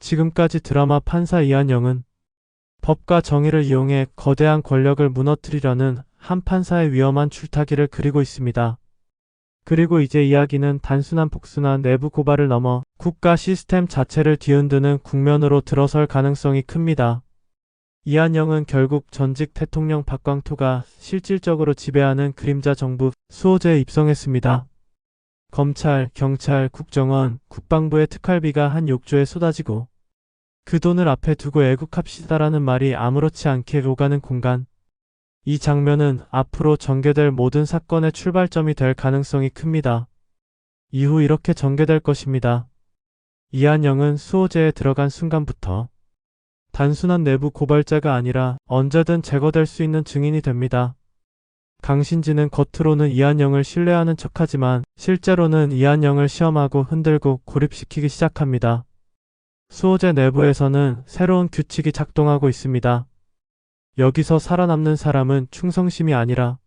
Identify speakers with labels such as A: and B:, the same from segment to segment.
A: 지금까지 드라마 판사 이한영은 법과 정의를 이용해 거대한 권력을 무너뜨리려는 한 판사의 위험한 줄타기를 그리고 있습니다. 그리고 이제 이야기는 단순한 복수나 내부 고발을 넘어 국가 시스템 자체를 뒤흔드는 국면으로 들어설 가능성이 큽니다. 이한영은 결국 전직 대통령 박광토가 실질적으로 지배하는 그림자 정부 수호제에 입성했습니다. 검찰, 경찰, 국정원, 국방부의 특활비가 한 욕조에 쏟아지고 그 돈을 앞에 두고 애국합시다라는 말이 아무렇지 않게 오가는 공간. 이 장면은 앞으로 전개될 모든 사건의 출발점이 될 가능성이 큽니다. 이후 이렇게 전개될 것입니다. 이한영은 수호제에 들어간 순간부터 단순한 내부 고발자가 아니라 언제든 제거될 수 있는 증인이 됩니다. 강신지는 겉으로는 이한영을 신뢰하는 척하지만 실제로는 이한영을 시험하고 흔들고 고립시키기 시작합니다. 수호제 내부에서는 새로운 규칙이 작동하고 있습니다. 여기서 살아남는 사람은 충성심이 아니라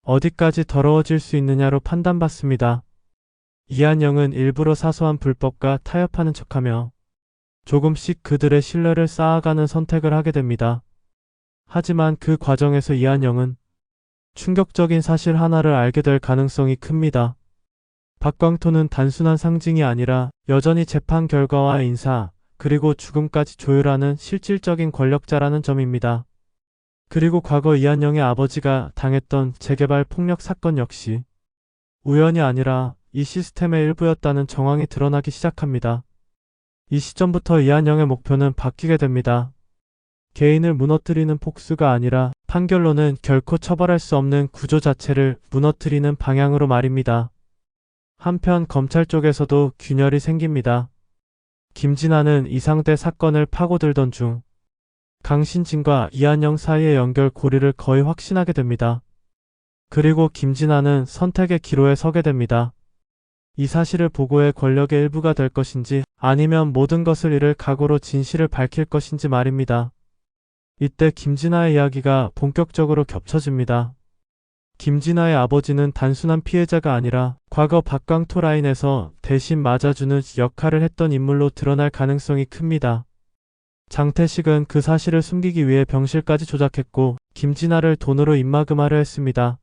A: 어디까지 더러워질 수 있느냐로 판단받습니다. 이한영은 일부러 사소한 불법과 타협하는 척하며 조금씩 그들의 신뢰를 쌓아가는 선택을 하게 됩니다. 하지만 그 과정에서 이한영은 충격적인 사실 하나를 알게 될 가능성이 큽니다. 박광토는 단순한 상징이 아니라 여전히 재판 결과와 인사, 그리고 죽음까지 조율하는 실질적인 권력자라는 점입니다. 그리고 과거 이한영의 아버지가 당했던 재개발 폭력 사건 역시 우연이 아니라 이 시스템의 일부였다는 정황이 드러나기 시작합니다. 이 시점부터 이한영의 목표는 바뀌게 됩니다. 개인을 무너뜨리는 복수가 아니라 판결로는 결코 처벌할 수 없는 구조 자체를 무너뜨리는 방향으로 말입니다. 한편 검찰 쪽에서도 균열이 생깁니다. 김진아는 이상대 사건을 파고들던 중 강신진과 이한영 사이의 연결고리를 거의 확신하게 됩니다. 그리고 김진아는 선택의 기로에 서게 됩니다. 이 사실을 보고의 권력의 일부가 될 것인지 아니면 모든 것을 잃을 각오로 진실을 밝힐 것인지 말입니다. 이때 김진아의 이야기가 본격적으로 겹쳐집니다. 김진아의 아버지는 단순한 피해자가 아니라 과거 박광토 라인에서 대신 맞아주는 역할을 했던 인물로 드러날 가능성이 큽니다. 장태식은 그 사실을 숨기기 위해 병실까지 조작했고 김진아를 돈으로 입막음하려 했습니다.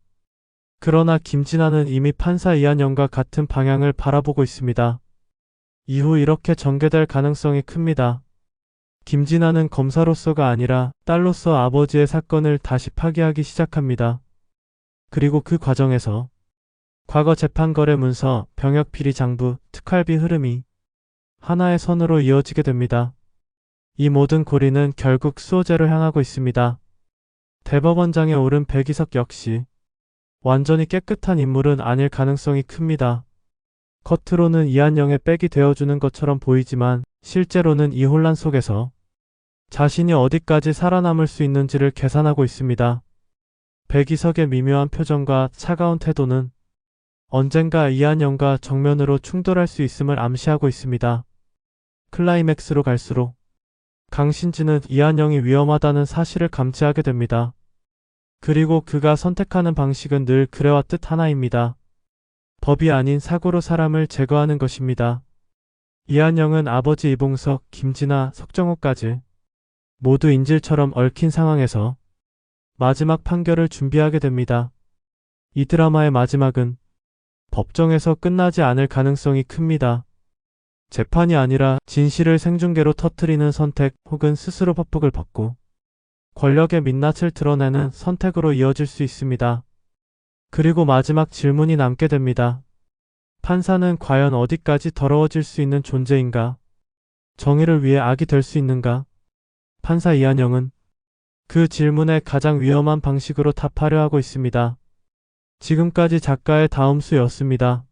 A: 그러나 김진아는 이미 판사 이한영과 같은 방향을 바라보고 있습니다. 이후 이렇게 전개될 가능성이 큽니다. 김진아는 검사로서가 아니라 딸로서 아버지의 사건을 다시 파기하기 시작합니다. 그리고 그 과정에서 과거 재판거래 문서, 병역비리 장부, 특활비 흐름이 하나의 선으로 이어지게 됩니다. 이 모든 고리는 결국 수호제로 향하고 있습니다. 대법원장에 오른 백이석 역시 완전히 깨끗한 인물은 아닐 가능성이 큽니다. 겉으로는 이한영의 백이 되어주는 것처럼 보이지만 실제로는 이 혼란 속에서 자신이 어디까지 살아남을 수 있는지를 계산하고 있습니다. 백이석의 미묘한 표정과 차가운 태도는 언젠가 이한영과 정면으로 충돌할 수 있음을 암시하고 있습니다. 클라이맥스로 갈수록 강신지는 이한영이 위험하다는 사실을 감지하게 됩니다. 그리고 그가 선택하는 방식은 늘 그래왔듯 하나입니다. 법이 아닌 사고로 사람을 제거하는 것입니다. 이한영은 아버지 이봉석, 김진아, 석정호까지 모두 인질처럼 얽힌 상황에서 마지막 판결을 준비하게 됩니다. 이 드라마의 마지막은 법정에서 끝나지 않을 가능성이 큽니다. 재판이 아니라 진실을 생중계로 터뜨리는 선택 혹은 스스로 법복을 벗고 권력의 민낯을 드러내는 선택으로 이어질 수 있습니다. 그리고 마지막 질문이 남게 됩니다. 판사는 과연 어디까지 더러워질 수 있는 존재인가? 정의를 위해 악이 될 수 있는가? 판사 이한영은 그 질문에 가장 위험한 방식으로 답하려 하고 있습니다. 지금까지 작가의 다음수였습니다.